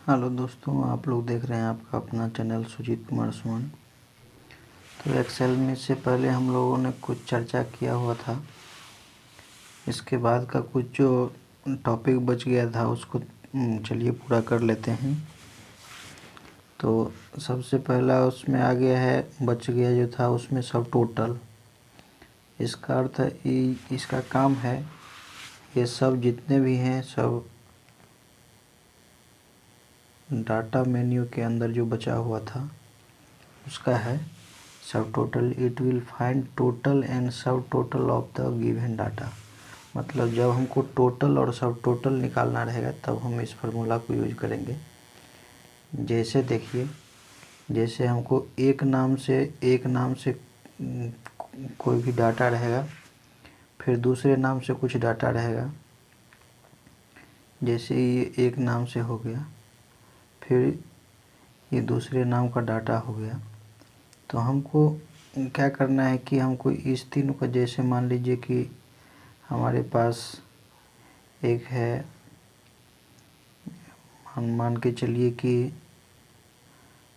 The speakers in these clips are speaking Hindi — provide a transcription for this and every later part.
हेलो दोस्तों, आप लोग देख रहे हैं आपका अपना चैनल सुजीत कुमार सुमन। तो एक्सेल में से पहले हम लोगों ने कुछ चर्चा किया हुआ था। इसके बाद का कुछ जो टॉपिक बच गया था उसको चलिए पूरा कर लेते हैं। तो सबसे पहला उसमें आ गया है, बच गया जो था उसमें सब टोटल। इसका अर्थ है, इसका काम है ये सब जितने भी हैं सब डाटा मेन्यू के अंदर जो बचा हुआ था उसका है subtotal. It will find total and subtotal of the given data. मतलब जब हमको टोटल और सब टोटल निकालना रहेगा तब हम इस फार्मूला को यूज करेंगे। जैसे देखिए, जैसे हमको एक नाम से कोई भी डाटा रहेगा, फिर दूसरे नाम से कुछ डाटा रहेगा। जैसे ये एक नाम से हो गया, फिर ये दूसरे नाम का डाटा हो गया। तो हमको क्या करना है कि हमको इस तीनों का, जैसे मान लीजिए कि हमारे पास एक है, हम मान के चलिए कि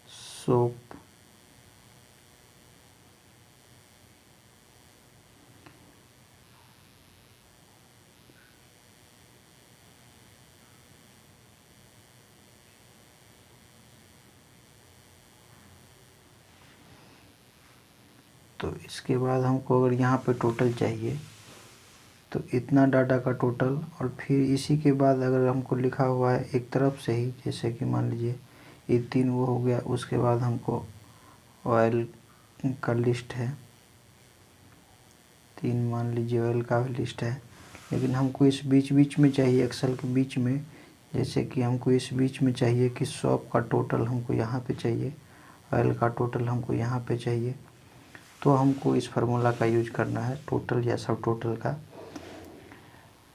सोप, तो इसके बाद हमको अगर यहाँ पे टोटल चाहिए तो इतना डाटा का टोटल, और फिर इसी के बाद अगर हमको लिखा हुआ है एक तरफ से ही, जैसे कि मान लीजिए ये तीन वो हो गया, उसके बाद हमको ऑयल का लिस्ट है, तीन मान लीजिए ऑयल का भी लिस्ट है। लेकिन हमको इस बीच में चाहिए, एक्सेल के बीच में, जैसे कि हमको इस बीच में चाहिए कि शॉप का टोटल हमको यहाँ पे चाहिए, ऑयल का टोटल हमको यहाँ पे चाहिए। तो हमको इस फार्मूला का यूज करना है, टोटल या सब टोटल का।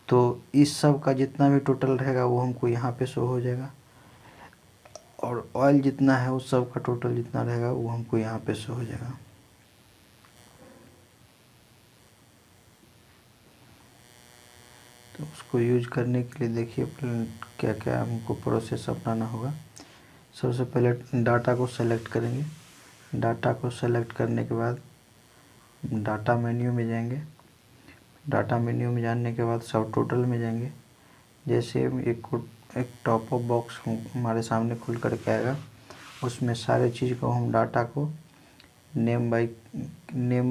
तो इस सब का जितना भी टोटल रहेगा वो हमको यहाँ पे शो हो जाएगा, और ऑयल जितना है उस सब का टोटल जितना रहेगा वो हमको यहाँ पे शो हो जाएगा। तो उसको यूज करने के लिए देखिए क्या क्या हमको प्रोसेस अपनाना होगा। सबसे पहले डाटा को सेलेक्ट करेंगे। डाटा को सेलेक्ट करने के बाद डाटा मेन्यू में जाएंगे। डाटा मेन्यू में जाने के बाद सब टोटल में जाएंगे। जैसे एक टॉप अप बॉक्स हमारे सामने खुल करके आएगा, उसमें सारे चीज़ को हम डाटा को नेम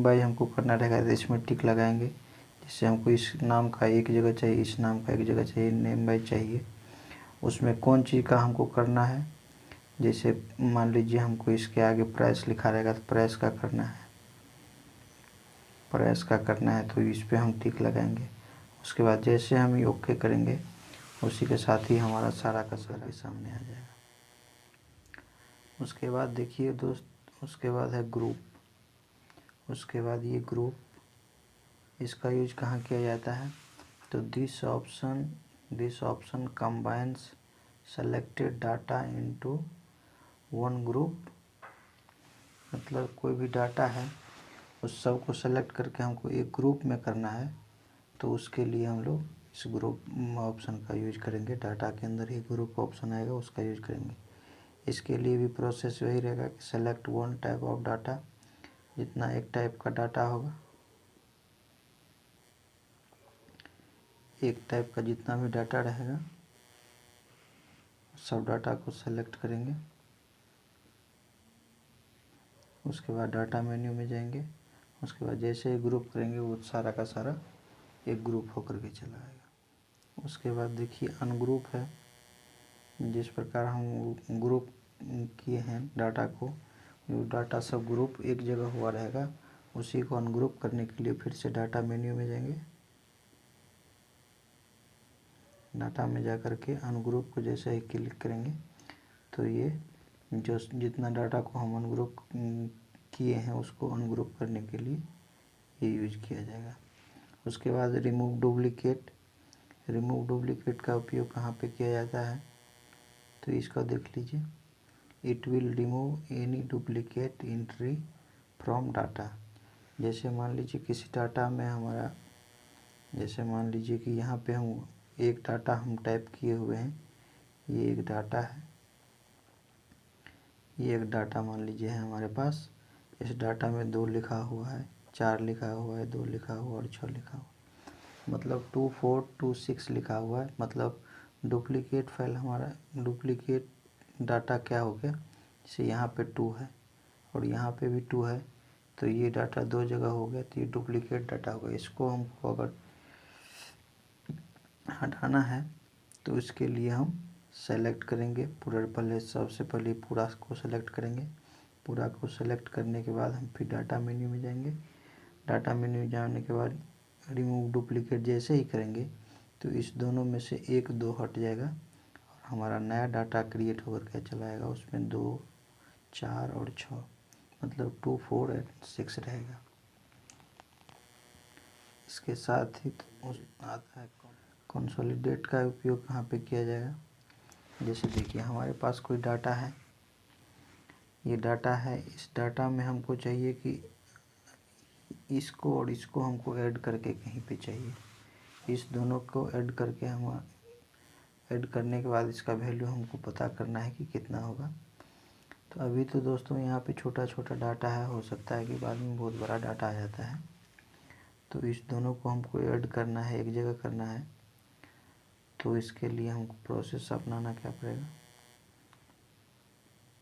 बाई हमको करना रहेगा। तो इसमें टिक लगाएंगे, जिससे हमको इस नाम का एक जगह चाहिए, इस नाम का एक जगह चाहिए, नेम बाई चाहिए। उसमें कौन चीज़ का हमको करना है, जैसे मान लीजिए हमको इसके आगे प्राइस लिखा रहेगा तो प्राइस का करना है, प्राइस का करना है तो इस पर हम टिक लगाएंगे। उसके बाद जैसे हम ये ओके करेंगे, उसी के साथ ही हमारा सारा का सारा सामने आ जाएगा। उसके बाद देखिए दोस्त, उसके बाद है ग्रुप। उसके बाद ये ग्रुप, इसका यूज कहाँ किया जाता है, तो this option combines selected data into one group. मतलब कोई भी डाटा है उस सब को सेलेक्ट करके हमको एक ग्रुप में करना है, तो उसके लिए हम लोग इस ग्रुप ऑप्शन का यूज करेंगे। डाटा के अंदर ही ग्रुप ऑप्शन आएगा, उसका यूज करेंगे। इसके लिए भी प्रोसेस वही रहेगा कि select one type of data, जितना एक टाइप का डाटा होगा, एक टाइप का जितना भी डाटा रहेगा सब डाटा को सेलेक्ट करेंगे। उसके बाद डाटा मेन्यू में जाएंगे। उसके बाद जैसे ही ग्रुप करेंगे वो सारा का सारा एक ग्रुप होकर के चला आएगा। उसके बाद देखिए अनग्रुप है। जिस प्रकार हम ग्रुप किए हैं डाटा को, जो डाटा सब ग्रुप एक जगह हुआ रहेगा, उसी को अनग्रुप करने के लिए फिर से डाटा मेन्यू में जाएंगे। डाटा में जा कर के अनग्रुप को जैसे ही क्लिक करेंगे तो ये जो जितना डाटा को हम अनग्रुप किए हैं उसको अनग्रुप करने के लिए ये यूज किया जाएगा। उसके बाद रिमूव डुप्लीकेट। रिमूव डुप्लीकेट का उपयोग कहाँ पे किया जाता है, तो इसका देख लीजिए। It will remove any duplicate entry from data. जैसे मान लीजिए किसी डाटा में हमारा, जैसे मान लीजिए कि यहाँ पे हम एक डाटा हम टाइप किए हुए हैं, ये एक डाटा है, ये एक डाटा मान लीजिए है हमारे पास। इस डाटा में 2 लिखा हुआ है, 4 लिखा हुआ है, 2 लिखा हुआ और 6 लिखा हुआ, मतलब 2426 लिखा हुआ है। मतलब डुप्लीकेट फाइल हमारा, डुप्लीकेट डाटा क्या हो गया, जैसे यहाँ पे 2 है और यहाँ पे भी 2 है, तो ये डाटा 2 जगह हो गया, तो ये डुप्लीकेट डाटा हो गया। इसको हमको अगर हटाना है तो इसके लिए हम सेलेक्ट करेंगे पूरा, पहले सबसे पहले पूरा को सेलेक्ट करेंगे। पूरा को सेलेक्ट करने के बाद हम फिर डाटा मेन्यू में जाएंगे। डाटा मेन्यू में जाने के बाद रिमूव डुप्लीकेट जैसे ही करेंगे तो इस दोनों में से 1 2 हट जाएगा और हमारा नया डाटा क्रिएट होकर के चला आएगा। उसमें 2 4 और 6 मतलब 2 4 और 6 रहेगा। इसके साथ ही उस आता है कंसोलिडेट का उपयोग कहाँ पे किया जाएगा। जैसे देखिए हमारे पास कोई डाटा है, ये डाटा है, इस डाटा में हमको चाहिए कि इसको और इसको हमको ऐड करके कहीं पे चाहिए। इस दोनों को ऐड करके हम ऐड करने के बाद इसका वैल्यू हमको पता करना है कि कितना होगा। तो अभी तो दोस्तों यहाँ पे छोटा छोटा डाटा है, हो सकता है कि बाद में बहुत बड़ा डाटा आ जाता है। तो इस दोनों को हमको ऐड करना है, एक जगह करना है, तो इसके लिए हमको प्रोसेस अपनाना क्या पड़ेगा।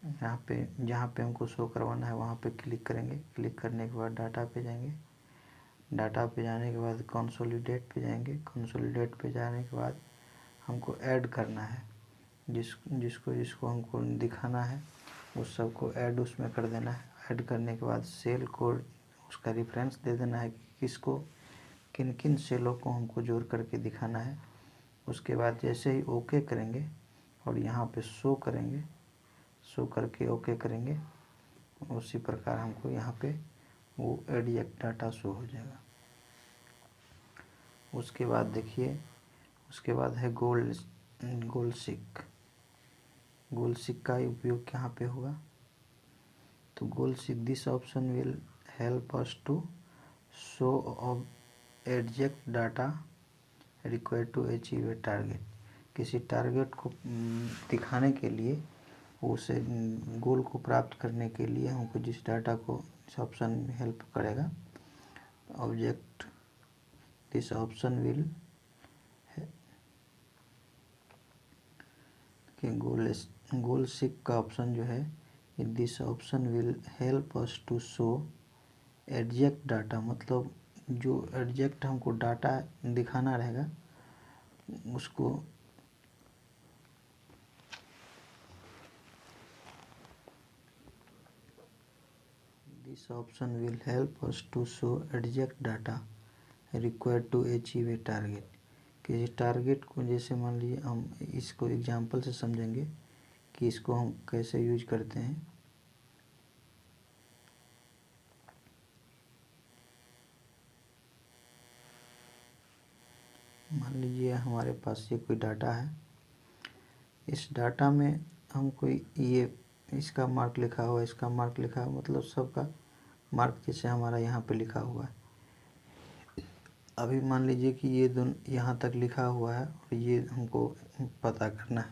यहाँ पे जहाँ पे हमको शो करवाना है वहाँ पे क्लिक करेंगे। क्लिक करने के बाद डाटा पे जाएंगे। डाटा पे जाने के बाद कंसोलिडेट पे जाएंगे। कंसोलिडेट पे जाने के बाद हमको ऐड करना है, जिसको हमको दिखाना है उस सब को ऐड उसमें कर देना है। ऐड करने के बाद सेल को उसका रेफरेंस दे देना है कि किसको, किन किन सेलों को हमको जोड़ करके दिखाना है। उसके बाद जैसे ही ओके करेंगे और यहाँ पे शो करेंगे, शो करके ओके करेंगे, उसी प्रकार हमको यहाँ पे वो एडजेक्ट डाटा शो हो जाएगा। उसके बाद देखिए, उसके बाद है गोल सीक। गोल सीक का उपयोग कहाँ पे होगा, तो goal seek this option will help us to show of exact data required to achieve a target. किसी टारगेट को दिखाने के लिए, उसे गोल को प्राप्त करने के लिए हमको जिस डाटा को इस ऑप्शन में हेल्प करेगा, ऑब्जेक्ट दिस ऑप्शन विल कि गोल सीक का ऑप्शन जो है, this option will help us to show exact data, मतलब जो एडजेक्ट हमको डाटा दिखाना रहेगा उसको this option will help us to show exact data required to achieve a target. किसी टारगेट को, जैसे मान लीजिए हम इसको एग्जांपल से समझेंगे कि इसको हम कैसे यूज करते हैं। मान लीजिए हमारे पास ये कोई डाटा है, इस डाटा में हम कोई ये इसका मार्क लिखा हुआ है, इसका मार्क लिखा हुआ, मतलब सबका मार्क जैसे हमारा यहाँ पे लिखा हुआ है। अभी मान लीजिए कि ये दोनों यहाँ तक लिखा हुआ है और ये हमको पता करना है,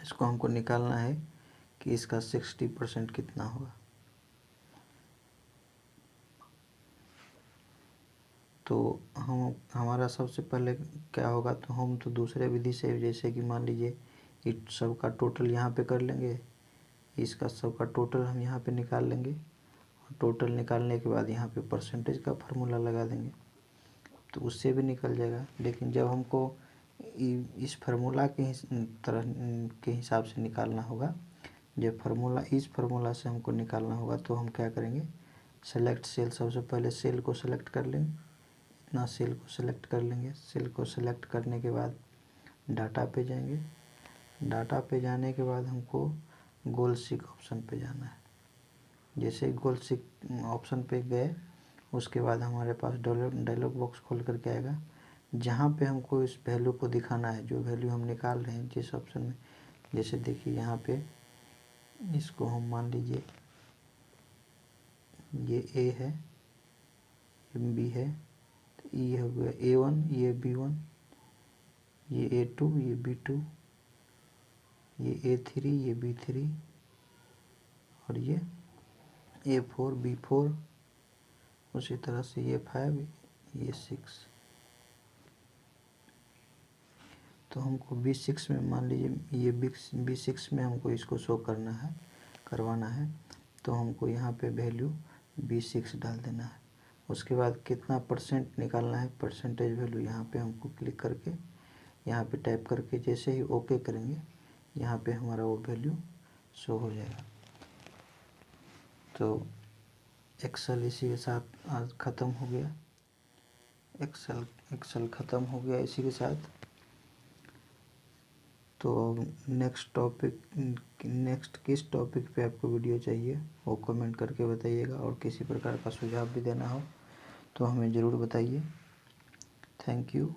इसको हमको निकालना है कि इसका 60% कितना होगा। तो हमारा सबसे पहले क्या होगा, तो हम तो दूसरे विधि से, जैसे कि मान लीजिए इस सब का टोटल यहाँ पे कर लेंगे, इसका सब का टोटल हम यहाँ पे निकाल लेंगे और टोटल निकालने के बाद यहाँ पे परसेंटेज का फार्मूला लगा देंगे, तो उससे भी निकल जाएगा। लेकिन जब हमको इस फार्मूला के तरह के हिसाब से निकालना होगा, जब फार्मूला इस फार्मूला से हमको निकालना होगा, तो हम क्या करेंगे, सेलेक्ट सेल, सबसे पहले सेल को सेलेक्ट कर लेंगे, इतना सेल को सेलेक्ट कर लेंगे। सेल को सेलेक्ट करने के बाद डाटा पे जाएंगे। डाटा पे जाने के बाद हमको गोल सीक ऑप्शन पे जाना है। जैसे गोल सीक ऑप्शन पे गए, उसके बाद हमारे पास डायलॉग बॉक्स खोल करके आएगा, जहाँ पे हमको इस वैल्यू को दिखाना है, जो वैल्यू हम निकाल रहे हैं जिस ऑप्शन में। जैसे देखिए यहाँ पे इसको हम मान लीजिए ये ए है, ये बी है, तो ये हो गया A1, ये B1, ये A2, ये B2, ये A3, ये B3, और ये A4 B4, उसी तरह से ये 5 ये 6। तो हमको B6 में मान लीजिए ये B6 में हमको इसको शो करवाना है। तो हमको यहाँ पे वैल्यू B6 डाल देना है। उसके बाद कितना परसेंट निकालना है, परसेंटेज वैल्यू यहाँ पे हमको क्लिक करके यहाँ पे टाइप करके जैसे ही ओके करेंगे यहाँ पे हमारा वो वैल्यू शो हो जाएगा। तो एक्सेल इसी के साथ आज ख़त्म हो गया। एक्सेल ख़त्म हो गया इसी के साथ। तो नेक्स्ट किस टॉपिक पे आपको वीडियो चाहिए वो कमेंट करके बताइएगा, और किसी प्रकार का सुझाव भी देना हो तो हमें ज़रूर बताइए। Thank you.